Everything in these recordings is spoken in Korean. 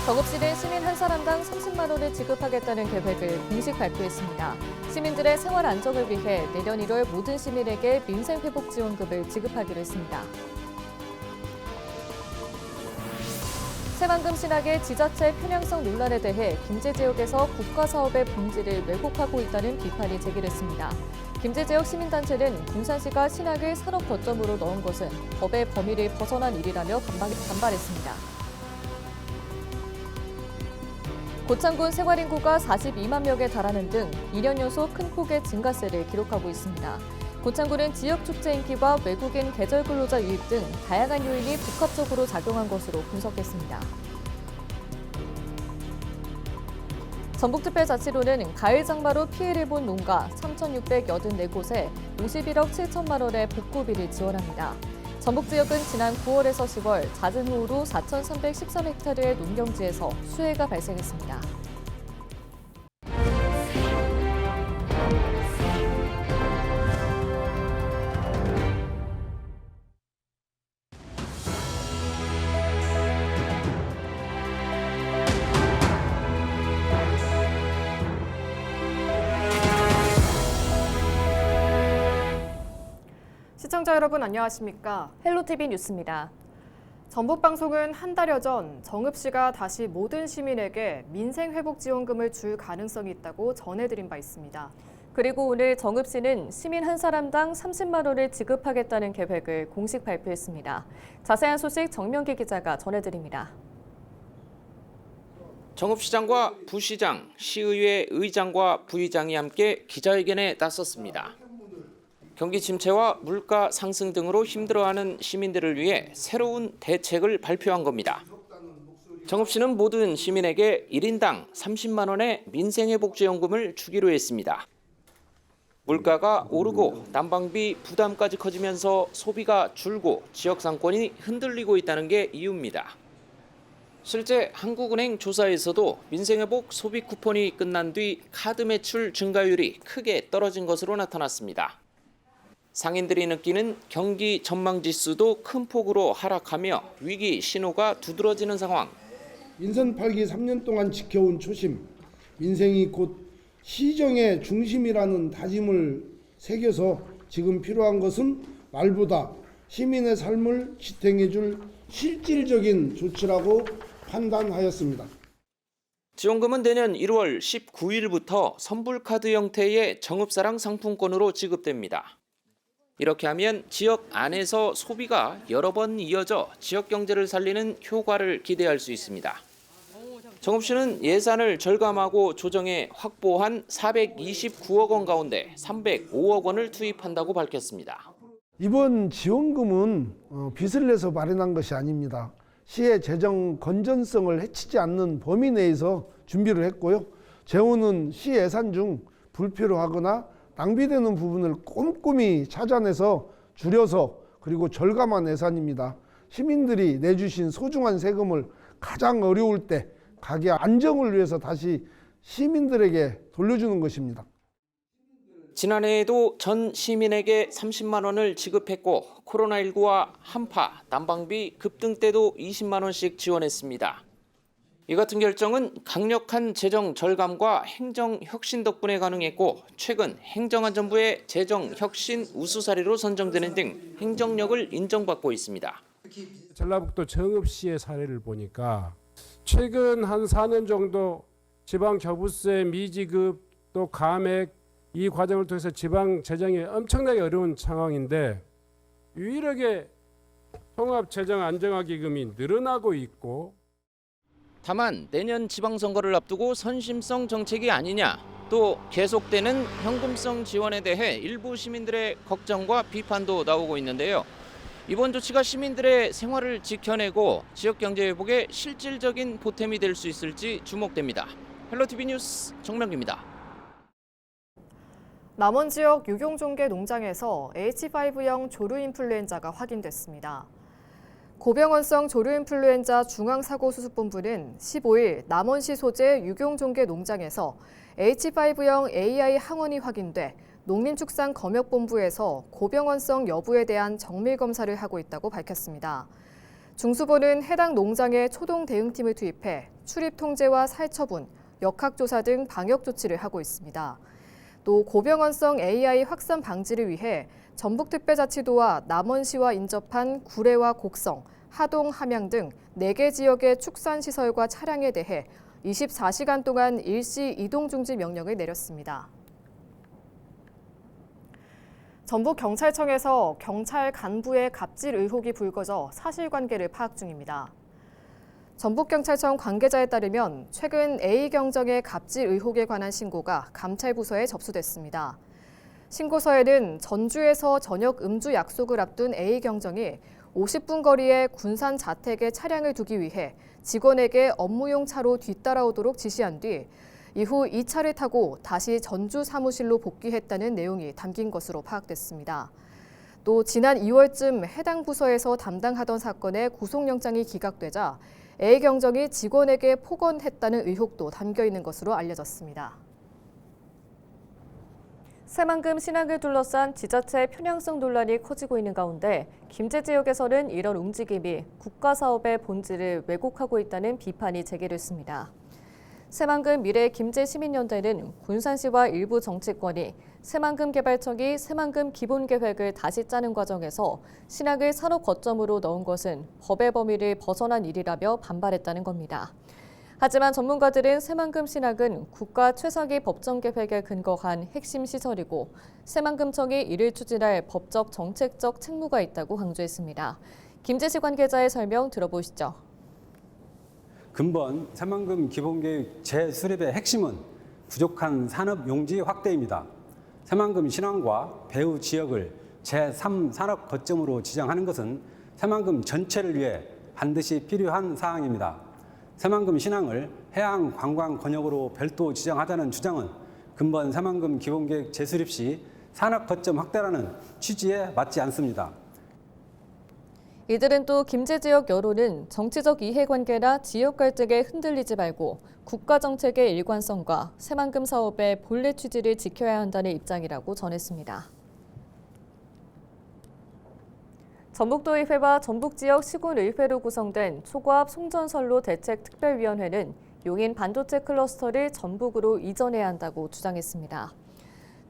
정읍시는 시민 한 사람당 30만 원을 지급하겠다는 계획을 공식 발표했습니다. 시민들의 생활 안정을 위해 내년 1월 모든 시민에게 민생회복지원금을 지급하기로 했습니다. 새만금 신학의 지자체 편향성 논란에 대해 김제지역에서 국가사업의 본질을 왜곡하고 있다는 비판이 제기됐습니다. 김제지역 시민단체는 군산시가 신학을 산업 거점으로 넣은 것은 법의 범위를 벗어난 일이라며 반발했습니다. 고창군 생활인구가 42만 명에 달하는 등 2년 연속 큰 폭의 증가세를 기록하고 있습니다. 고창군은 지역 축제 인기와 외국인 계절 근로자 유입 등 다양한 요인이 복합적으로 작용한 것으로 분석했습니다. 전북특별자치도는 가을 장마로 피해를 본 농가 3,684곳에 51억 7천만 원의 복구비를 지원합니다. 전북 지역은 지난 9월에서 10월 잦은 호우로 4,313헥타르의 농경지에서 수해가 발생했습니다. 시청자 여러분 안녕하십니까? 헬로티비 뉴스입니다. 전북방송은 한 달여 전 정읍시가 다시 모든 시민에게 민생회복지원금을 줄 가능성이 있다고 전해드린 바 있습니다. 그리고 오늘 정읍시는 시민 한 사람당 30만 원을 지급하겠다는 계획을 공식 발표했습니다. 자세한 소식 정명기 기자가 전해드립니다. 정읍시장과 부시장, 시의회 의장과 부의장이 함께 기자회견에 나섰습니다. 경기 침체와 물가 상승 등으로 힘들어하는 시민들을 위해 새로운 대책을 발표한 겁니다. 정읍시는 모든 시민에게 1인당 30만 원의 민생회복지원금을 주기로 했습니다. 물가가 오르고 난방비 부담까지 커지면서 소비가 줄고 지역 상권이 흔들리고 있다는 게 이유입니다. 실제 한국은행 조사에서도 민생회복 소비 쿠폰이 끝난 뒤 카드 매출 증가율이 크게 떨어진 것으로 나타났습니다. 상인들이 느끼는 경기 전망지수도 큰 폭으로 하락하며 위기 신호가 두드러지는 상황. 민선 8기 3년 동안 지켜온 초심, 민생이 곧 시정의 중심이라는 다짐을 새겨서 지금 필요한 것은 말보다 시민의 삶을 지탱해줄 실질적인 조치라고 판단하였습니다. 지원금은 내년 1월 19일부터 선불카드 형태의 정읍사랑 상품권으로 지급됩니다. 이렇게 하면 지역 안에서 소비가 여러 번 이어져 지역 경제를 살리는 효과를 기대할 수 있습니다. 정읍시는 예산을 절감하고 조정해 확보한 429억 원 가운데 305억 원을 투입한다고 밝혔습니다. 이번 지원금은 빚을 내서 마련한 것이 아닙니다. 시의 재정 건전성을 해치지 않는 범위 내에서 준비를 했고요. 재원은 시 예산 중 불필요하거나 낭비되는 부분을 꼼꼼히 찾아내서 줄여서 그리고 절감한 예산입니다. 시민들이 내주신 소중한 세금을 가장 어려울 때 가게 안정을 위해서 다시 시민들에게 돌려주는 것입니다. 지난해에도 전 시민에게 30만 원을 지급했고 코로나19와 한파, 난방비 급등 때도 20만 원씩 지원했습니다. 이 같은 결정은 강력한 재정 절감과 행정 혁신 덕분에 가능했고 최근 행정안전부의 재정 혁신 우수 사례로 선정되는 등 행정력을 인정받고 있습니다. 전라북도 정읍시의 사례를 보니까 최근 한 4년 정도 지방 겨부세 미지급 또 감액 이 과정을 통해서 지방 재정이 엄청나게 어려운 상황인데 유일하게 통합재정안정화기금이 늘어나고 있고 다만 내년 지방선거를 앞두고 선심성 정책이 아니냐 또 계속되는 현금성 지원에 대해 일부 시민들의 걱정과 비판도 나오고 있는데요. 이번 조치가 시민들의 생활을 지켜내고 지역 경제 회복에 실질적인 보탬이 될 수 있을지 주목됩니다. 헬로티비 뉴스 정명기입니다. 남원 지역 유경종계 농장에서 H5형 조류인플루엔자가 확인됐습니다. 고병원성 조류인플루엔자 중앙사고수습본부는 15일 남원시 소재 유경종계 농장에서 H5형 AI 항원이 확인돼 농림축산검역본부에서 고병원성 여부에 대한 정밀검사를 하고 있다고 밝혔습니다. 중수본은 해당 농장에 초동 대응팀을 투입해 출입 통제와 살처분, 역학조사 등 방역 조치를 하고 있습니다. 또 고병원성 AI 확산 방지를 위해 전북특별자치도와 남원시와 인접한 구례와 곡성, 하동, 함양 등 4개 지역의 축산시설과 차량에 대해 24시간 동안 일시 이동 중지 명령을 내렸습니다. 전북경찰청에서 경찰 간부의 갑질 의혹이 불거져 사실관계를 파악 중입니다. 전북경찰청 관계자에 따르면 최근 A경정의 갑질 의혹에 관한 신고가 감찰부서에 접수됐습니다. 신고서에는 전주에서 저녁 음주 약속을 앞둔 A경정이 50분 거리에 군산 자택에 차량을 두기 위해 직원에게 업무용 차로 뒤따라오도록 지시한 뒤 이후 이 차를 타고 다시 전주 사무실로 복귀했다는 내용이 담긴 것으로 파악됐습니다. 또 지난 2월쯤 해당 부서에서 담당하던 사건의 구속영장이 기각되자 A경정이 직원에게 폭언했다는 의혹도 담겨 있는 것으로 알려졌습니다. 새만금 신항을 둘러싼 지자체 편향성 논란이 커지고 있는 가운데 김제 지역에서는 이런 움직임이 국가사업의 본질을 왜곡하고 있다는 비판이 제기됐습니다. 새만금 미래김제시민연대는 군산시와 일부 정치권이 새만금개발청이 새만금 기본계획을 다시 짜는 과정에서 신항을 산업 거점으로 넣은 것은 법의 범위를 벗어난 일이라며 반발했다는 겁니다. 하지만 전문가들은 새만금 신항은 국가 최상위 법정계획에 근거한 핵심 시설이고 새만금청이 이를 추진할 법적 정책적 책무가 있다고 강조했습니다. 김재시 관계자의 설명 들어보시죠. 근본 새만금 기본계획 재수립의 핵심은 부족한 산업 용지 확대입니다. 새만금 신항과 배후 지역을 제3산업 거점으로 지정하는 것은 새만금 전체를 위해 반드시 필요한 사항입니다. 새만금 신항을 해양 관광 권역으로 별도 지정하자는 주장은 근본 새만금 기본계획 재수립 시 산업 거점 확대라는 취지에 맞지 않습니다. 이들은 또 김제 지역 여론은 정치적 이해관계나 지역 갈등에 흔들리지 말고 국가 정책의 일관성과 새만금 사업의 본래 취지를 지켜야 한다는 입장이라고 전했습니다. 전북도의회와 전북지역 시군의회로 구성된 초고압 송전선로 대책특별위원회는 용인 반도체 클러스터를 전북으로 이전해야 한다고 주장했습니다.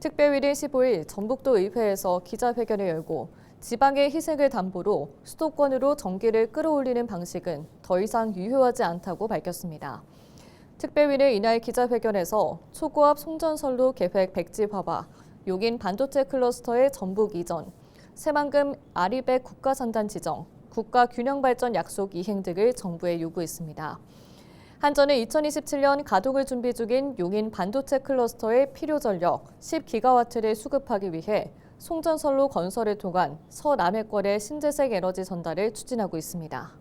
특별위는 15일 전북도의회에서 기자회견을 열고 지방의 희생을 담보로 수도권으로 전기를 끌어올리는 방식은 더 이상 유효하지 않다고 밝혔습니다. 특별위는 이날 기자회견에서 초고압 송전선로 계획 백지화와 용인 반도체 클러스터의 전북 이전, 새만금 아리백 국가산단 지정, 국가균형발전 약속 이행 등을 정부에 요구했습니다. 한전은 2027년 가동을 준비 중인 용인 반도체 클러스터의 필요 전력 10기가와트를 수급하기 위해 송전선로 건설을 통한 서남해권의 신재생 에너지 전달을 추진하고 있습니다.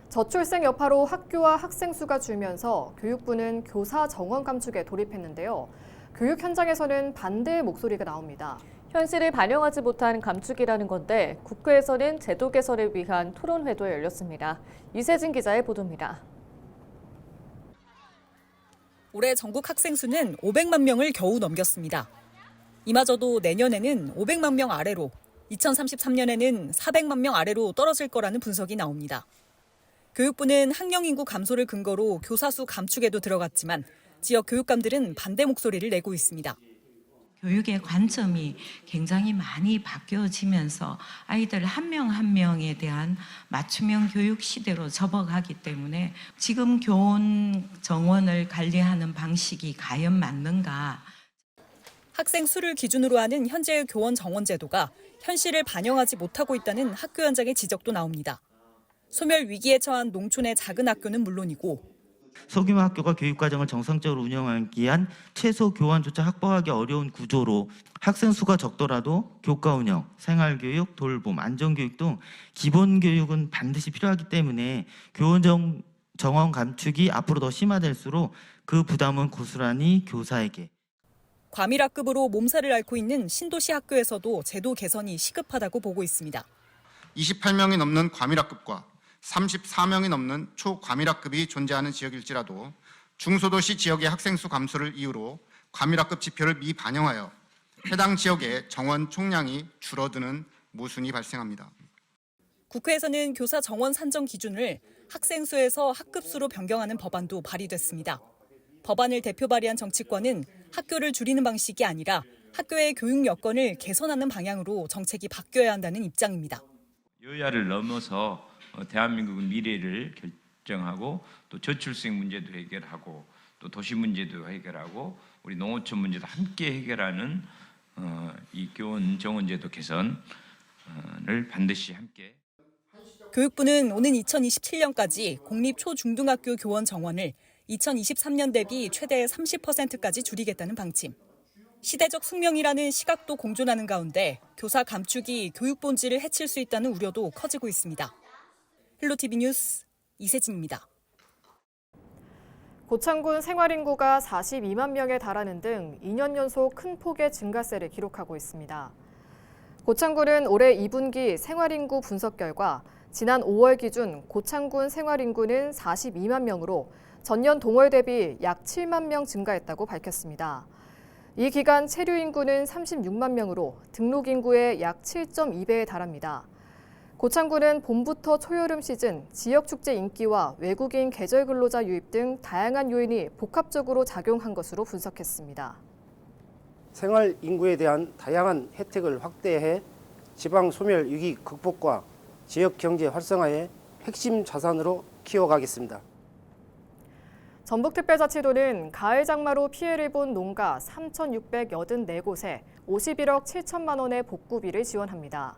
저출생 여파로 학교와 학생 수가 줄면서 교육부는 교사 정원 감축에 돌입했는데요. 교육 현장에서는 반대의 목소리가 나옵니다. 현실을 반영하지 못한 감축이라는 건데 국회에서는 제도 개선을 위한 토론회도 열렸습니다. 이세진 기자의 보도입니다. 올해 전국 학생 수는 500만 명을 겨우 넘겼습니다. 이마저도 내년에는 500만 명 아래로, 2033년에는 400만 명 아래로 떨어질 거라는 분석이 나옵니다. 교육부는 학령 인구 감소를 근거로 교사 수 감축에도 들어갔지만 지역 교육감들은 반대 목소리를 내고 있습니다. 교육의 관점이 굉장히 많이 바뀌어지면서 아이들 한 명 한 명에 대한 맞춤형 교육 시대로 접어가기 때문에 지금 교원 정원을 관리하는 방식이 과연 맞는가? 학생 수를 기준으로 하는 현재의 교원 정원 제도가 현실을 반영하지 못하고 있다는 학교 현장의 지적도 나옵니다. 소멸 위기에 처한 농촌의 작은 학교는 물론이고 소규모 학교가 교육과정을 정상적으로 운영하기 위한 최소 교원조차 확보하기 어려운 구조로 학생 수가 적더라도 교과 운영, 생활교육, 돌봄, 안전교육 등 기본교육은 반드시 필요하기 때문에 교원 정원 감축이 앞으로 더 심화될수록 그 부담은 고스란히 교사에게. 과밀학급으로 몸살을 앓고 있는 신도시 학교에서도 제도 개선이 시급하다고 보고 있습니다. 28명이 넘는 과밀학급과 34명이 넘는 초과밀학급이 존재하는 지역일지라도 중소도시 지역의 학생 수 감소를 이유로 과밀학급 지표를 미반영하여 해당 지역의 정원 총량이 줄어드는 모순이 발생합니다. 국회에서는 교사 정원 산정 기준을 학생 수에서 학급 수로 변경하는 법안도 발의됐습니다. 법안을 대표 발의한 정치권은 학교를 줄이는 방식이 아니라 학교의 교육 여건을 개선하는 방향으로 정책이 바뀌어야 한다는 입장입니다. 여야를 넘어서 대한민국의 미래를 결정하고 또 저출생 문제도 해결하고 또 도시 문제도 해결하고 우리 농어촌 문제도 함께 해결하는 이 교원 정원제도 개선을 반드시 함께. 교육부는 오는 2027년까지 공립 초중등학교 교원 정원을 2023년 대비 최대 30%까지 줄이겠다는 방침. 시대적 숙명이라는 시각도 공존하는 가운데 교사 감축이 교육 본질을 해칠 수 있다는 우려도 커지고 있습니다. 헬로티비 뉴스 이세진입니다. 고창군 생활인구가 42만 명에 달하는 등 2년 연속 큰 폭의 증가세를 기록하고 있습니다. 고창군은 올해 2분기 생활인구 분석 결과 지난 5월 기준 고창군 생활인구는 42만 명으로 전년 동월 대비 약 7만 명 증가했다고 밝혔습니다. 이 기간 체류 인구는 36만 명으로 등록 인구의 약 7.2배에 달합니다. 고창군은 봄부터 초여름 시즌 지역 축제 인기와 외국인 계절 근로자 유입 등 다양한 요인이 복합적으로 작용한 것으로 분석했습니다. 생활 인구에 대한 다양한 혜택을 확대해 지방 소멸 위기 극복과 지역 경제 활성화의 핵심 자산으로 키워가겠습니다. 전북특별자치도는 가을 장마로 피해를 본 농가 3,684곳에 51억 7천만 원의 복구비를 지원합니다.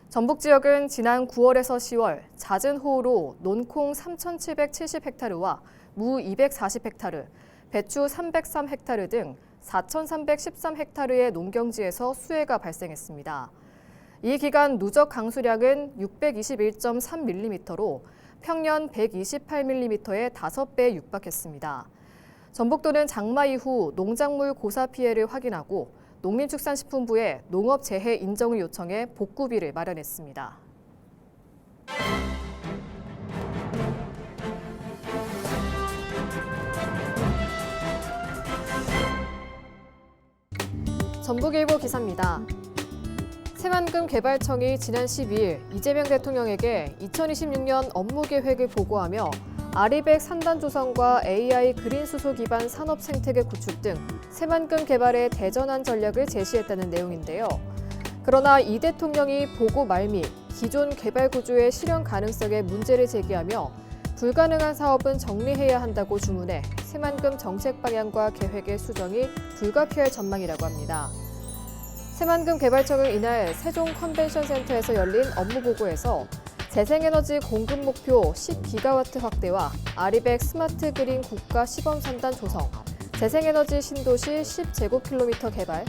전북 지역은 지난 9월에서 10월 잦은 호우로 논콩 3,770헥타르와 무 240헥타르, 배추 303헥타르 등 4,313헥타르의 농경지에서 수해가 발생했습니다. 이 기간 누적 강수량은 621.3mm로 평년 128mm의 5배에 육박했습니다. 전북도는 장마 이후 농작물 고사 피해를 확인하고 농림축산식품부에 농업재해 인정을 요청해 복구비를 마련했습니다. 전북일보 기사입니다. 새만금 개발청이 지난 12일 이재명 대통령에게 2026년 업무 계획을 보고하며 아리백 산단 조성과 AI 그린 수소 기반 산업 생태계 구축 등 새만금 개발의 대전환 전략을 제시했다는 내용인데요. 그러나 이 대통령이 보고 말미 기존 개발 구조의 실현 가능성에 문제를 제기하며 불가능한 사업은 정리해야 한다고 주문해 새만금 정책 방향과 계획의 수정이 불가피할 전망이라고 합니다. 새만금 개발청은 이날 세종 컨벤션 센터에서 열린 업무 보고에서 재생에너지 공급 목표 10기가와트 확대와 아리백 스마트 그린 국가 시범 산단 조성, 재생에너지 신도시 10제곱킬로미터 개발,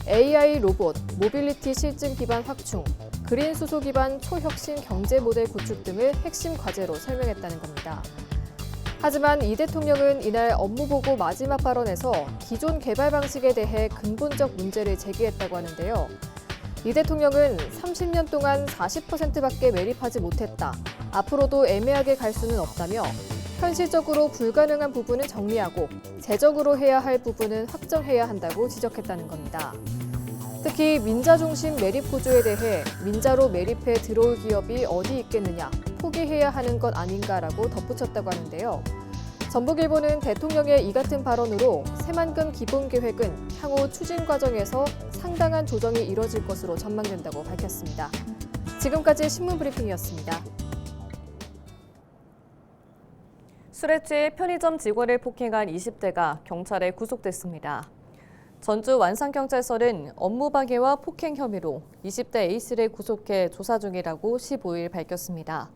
AI 로봇, 모빌리티 실증 기반 확충, 그린 수소 기반 초혁신 경제 모델 구축 등을 핵심 과제로 설명했다는 겁니다. 하지만 이 대통령은 이날 업무 보고 마지막 발언에서 기존 개발 방식에 대해 근본적 문제를 제기했다고 하는데요. 이 대통령은 30년 동안 40%밖에 매립하지 못했다. 앞으로도 애매하게 갈 수는 없다며 현실적으로 불가능한 부분은 정리하고 재적으로 해야 할 부분은 확정해야 한다고 지적했다는 겁니다. 특히 민자 중심 매립 구조에 대해 민자로 매립해 들어올 기업이 어디 있겠느냐, 포기해야 하는 것 아닌가라고 덧붙였다고 하는데요. 전북일보는 대통령의 이 같은 발언으로 새만금 기본계획은 향후 추진 과정에서 상당한 조정이 이뤄질 것으로 전망된다고 밝혔습니다. 지금까지 신문브리핑이었습니다. 술에 취해 편의점 직원을 폭행한 20대가 경찰에 구속됐습니다. 전주 완산경찰서는 업무방해와 폭행 혐의로 20대 A씨를 구속해 조사 중이라고 15일 밝혔습니다.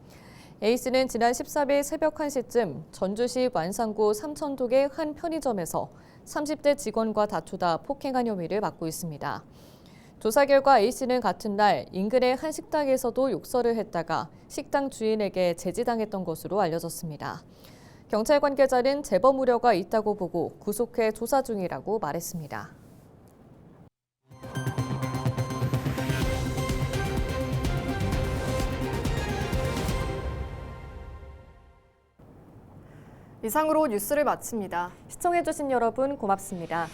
A씨는 지난 14일 새벽 1시쯤 전주시 완산구 삼천동의 한 편의점에서 30대 직원과 다투다 폭행한 혐의를 맡고 있습니다. 조사 결과 A씨는 같은 날 인근의 한 식당에서도 욕설을 했다가 식당 주인에게 제지당했던 것으로 알려졌습니다. 경찰 관계자는 재범 우려가 있다고 보고 구속해 조사 중이라고 말했습니다. 이상으로 뉴스를 마칩니다. 시청해주신 여러분 고맙습니다.